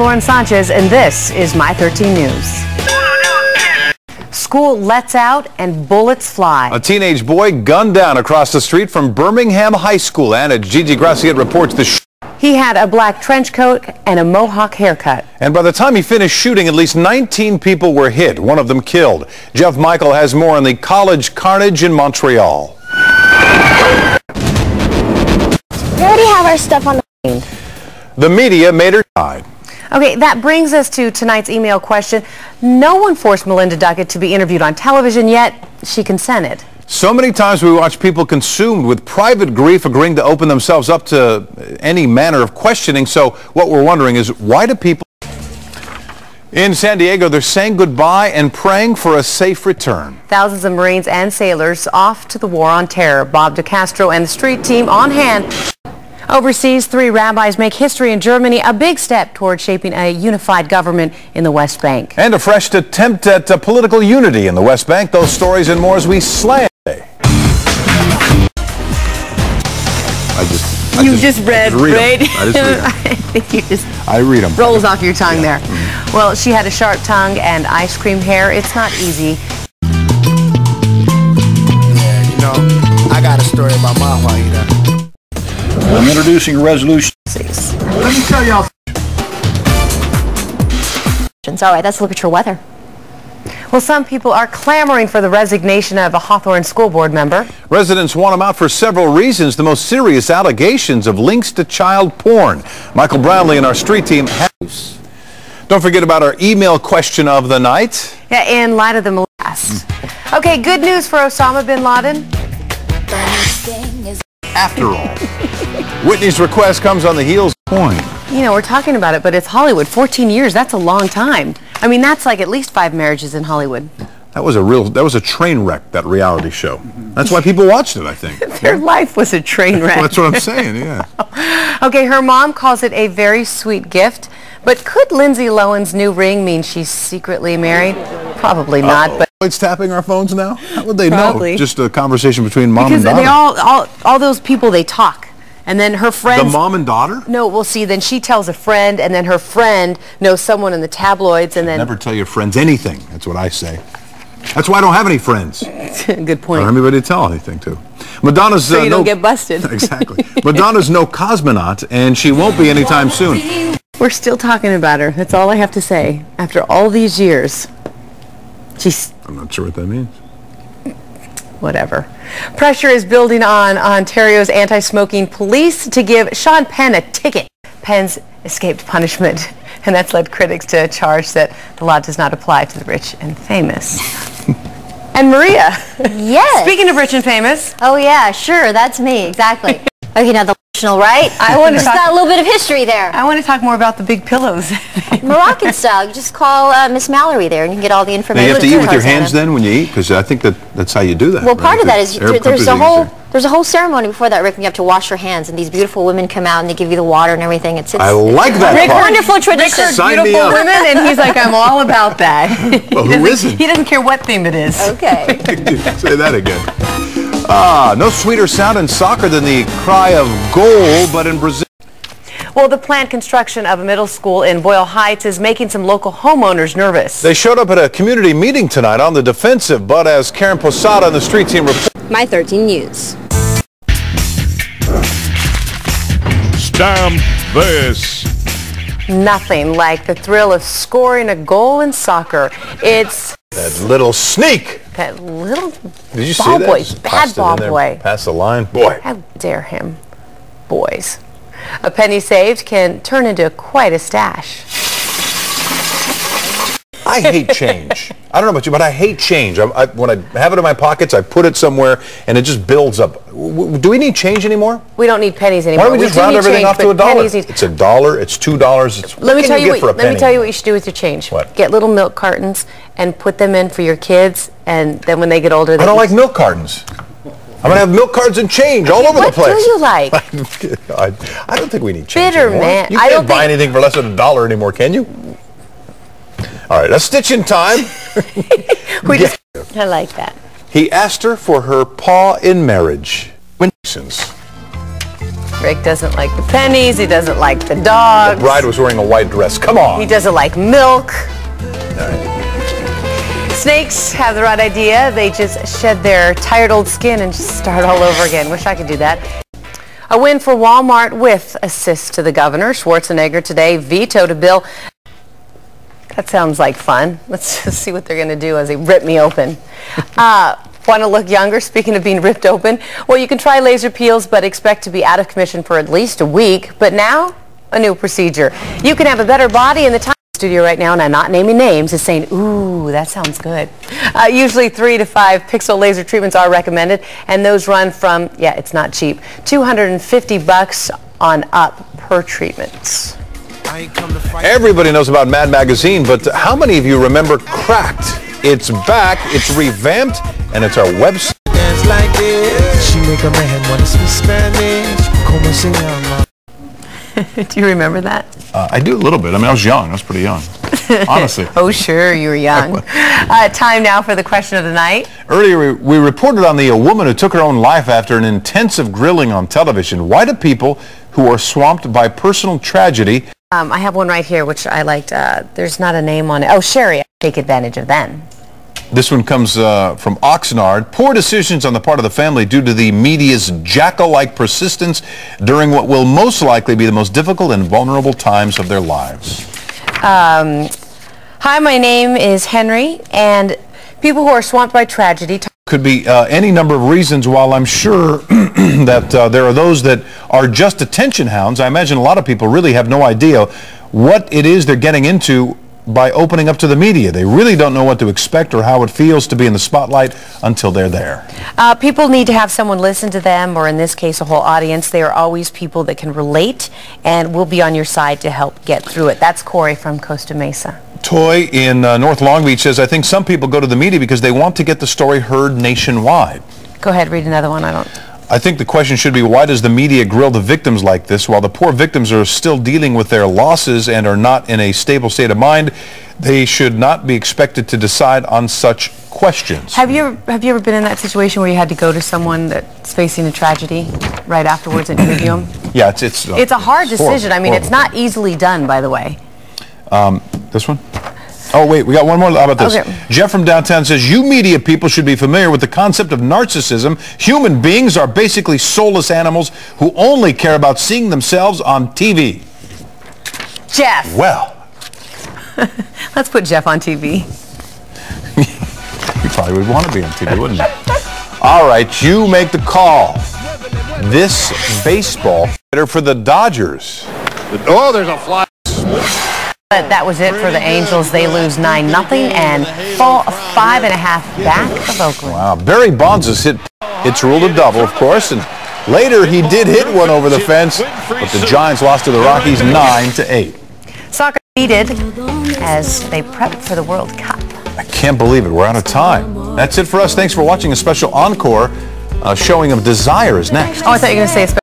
Lauren Sanchez, and this is My 13 News. School lets out and bullets fly. A teenage boy gunned down across the street from Birmingham High School. And Gigi Graciette reports he had a black trench coat and a mohawk haircut. And by the time he finished shooting, at least 19 people were hit, one of them killed. Jeff Michael has more on the college carnage in Montreal. We already have our stuff on the... The media made her hide. Okay, that brings us to tonight's email question. No one forced Melinda Duckett to be interviewed on television, yet she consented. So many times we watch people consumed with private grief agreeing to open themselves up to any manner of questioning. So what we're wondering is, why do people in San Diego, they're saying goodbye and praying for a safe return? Thousands of Marines and sailors off to the war on terror. Bob DeCastro and the street team on hand. Overseas, 3 rabbis make history in Germany, a big step toward shaping a unified government in the West Bank. And a fresh attempt at political unity in the West Bank. Those stories and more as we slam. You just read, right? I think you just I read them. Rolls off your tongue there. Mm-hmm. Well, she had a sharp tongue and ice cream hair. It's not easy. Yeah, you know, I got a story about my wife. I'm introducing a resolution. Let me tell y'all. All right, let's look at your weather. Well, some people are clamoring for the resignation of a Hawthorne school board member. Residents want him out for several reasons. The most serious allegations of links to child porn. Michael Brownlee and our street team. Don't forget about our email question of the night. Yeah, in light of the molest. Okay, good news for Osama bin Laden. After all, Whitney's request comes on the heels of point. You know, we're talking about it, but it's Hollywood. 14 years, that's a long time. I mean, that's like at least 5 marriages in Hollywood. That was a train wreck, that reality show. That's why people watched it, I think. Their life was a train wreck. Well, that's what I'm saying, yeah. Okay, her mom calls it a very sweet gift, but could Lindsay Lohan's new ring mean she's secretly married? Probably not, but... It's tapping our phones now? How would they Probably. know? Just a conversation between mom and daughter. Because all those people, they talk. And then her friends... The mom and daughter? No, well, see, then she tells a friend, and then her friend knows someone in the tabloids, and then... Never tell your friends anything. That's what I say. That's why I don't have any friends. Good point. Or anybody to tell anything to. Madonna's... So you don't get busted. Exactly. Madonna's no cosmonaut, and she won't be anytime soon. We're still talking about her. That's all I have to say. After all these years, she's... I'm not sure what that means. Whatever. Pressure is building on Ontario's anti-smoking police to give Sean Penn a ticket. Penn's escaped punishment, and that's led critics to charge that the law does not apply to the rich and famous. And Maria. Yes. Speaking of rich and famous. Oh yeah, sure, that's me, exactly. Okay, now the national, right? I want to got a little bit of history there. I want to talk more about the big pillows. Moroccan style. You just call Miss Mallory there, and you can get all the information. Now you have to eat with your hands then when you eat, because I think that's how you do that. Well, right? part of that is there's a whole ceremony before that, Rick. And you have to wash your hands, and these beautiful women come out and they give you the water and everything. It's I like that Rick, part. wonderful tradition. Sign me Beautiful up. women, and he's like, I'm all about that. Well, who isn't? He doesn't care what theme it is. Okay. Say that again. No sweeter sound in soccer than the cry of goal, but in Brazil. Well, the planned construction of a middle school in Boyle Heights is making some local homeowners nervous. They showed up at a community meeting tonight on the defensive, but as Karen Posada and the street team report. My 13 News. Stamp this. Nothing like the thrill of scoring a goal in soccer. It's That little sneak. that little Did you see ball that? boy, Just bad tossed it ball in there, boy. Past the line. Boy. How dare him, boys. A penny saved can turn into quite a stash. I hate change. I don't know about you, but I hate change. When I have it in my pockets, I put it somewhere, and it just builds up. Do we need change anymore? We don't need pennies anymore. Why don't we just round everything off to $1? It's It's $1. It's $2. Let me tell you what you should do with your change. What? Get little milk cartons and put them in for your kids, and then when they get older, I don't like milk cartons. I'm going to have milk cartons and change all over the place. What do you like? I don't think we need change Bitter anymore. man. You can't buy anything for less than $1 anymore, can you? All right, a stitch in time. I like that. He asked her for her paw in marriage. Rick doesn't like the pennies. He doesn't like the dogs. The bride was wearing a white dress. Come on. He doesn't like milk. Snakes have the right idea. They just shed their tired old skin and just start all over again. Wish I could do that. A win for Walmart with assist to the governor. Schwarzenegger today vetoed a bill. That sounds like fun. Let's just see what they're going to do as they rip me open. Want to look younger? Speaking of being ripped open, well, you can try laser peels, but expect to be out of commission for at least a week. But now, a new procedure. You can have a better body in the time studio right now, and I'm not naming names, is saying, ooh, that sounds good. Usually 3 to 5 pixel laser treatments are recommended, and those run from, yeah, it's not cheap, $250 on up per treatment. Everybody knows about Mad Magazine, but how many of you remember Cracked? It's back, it's revamped, and it's our website. Do you remember that? I do a little bit. I mean, I was young. I was pretty young, honestly. Oh, sure, you were young. Time now for the question of the night. Earlier, we reported on a woman who took her own life after an intensive grilling on television. Why do people who are swamped by personal tragedy... I have one right here, which I liked. There's not a name on it. Oh, Sherry. Take advantage of them. This one comes from Oxnard. Poor decisions on the part of the family due to the media's jackal-like persistence during what will most likely be the most difficult and vulnerable times of their lives. Hi, my name is Henry, and people who are swamped by tragedy... Could be any number of reasons. While I'm sure that there are those that are just attention hounds, I imagine a lot of people really have no idea what it is they're getting into by opening up to the media. They really don't know what to expect or how it feels to be in the spotlight until they're there. People need to have someone listen to them, or in this case, a whole audience. They are always people that can relate, and we'll be on your side to help get through it. That's Corey from Costa Mesa. Toy in North Long Beach says, I think some people go to the media because they want to get the story heard nationwide. Go ahead, read another one. I think the question should be, why does the media grill the victims like this while the poor victims are still dealing with their losses and are not in a stable state of mind? They should not be expected to decide on such questions. Have you ever been in that situation where you had to go to someone that's facing a tragedy right afterwards and interview them? Yeah, it's a hard decision. Horrible, I mean, it's not easily done, by the way. This one? Oh, wait, we got one more. How about this? Okay. Jeff from downtown says, you media people should be familiar with the concept of narcissism. Human beings are basically soulless animals who only care about seeing themselves on TV. Jeff. Well. Let's put Jeff on TV. You probably would want to be on TV, wouldn't you? All right, you make the call. This baseball better for the Dodgers. Oh, there's a fly. But that was it for the Angels. They lose 9-0 and fall 5.5 back of Oakland. Wow, Barry Bonds has hit. It's ruled a double, of course, and later he did hit one over the fence, but the Giants lost to the Rockies 9-8. Soccer needed as they prep for the World Cup. I can't believe it. We're out of time. That's it for us. Thanks for watching. A special encore showing of Desire is next. Oh, I thought you were going to say a special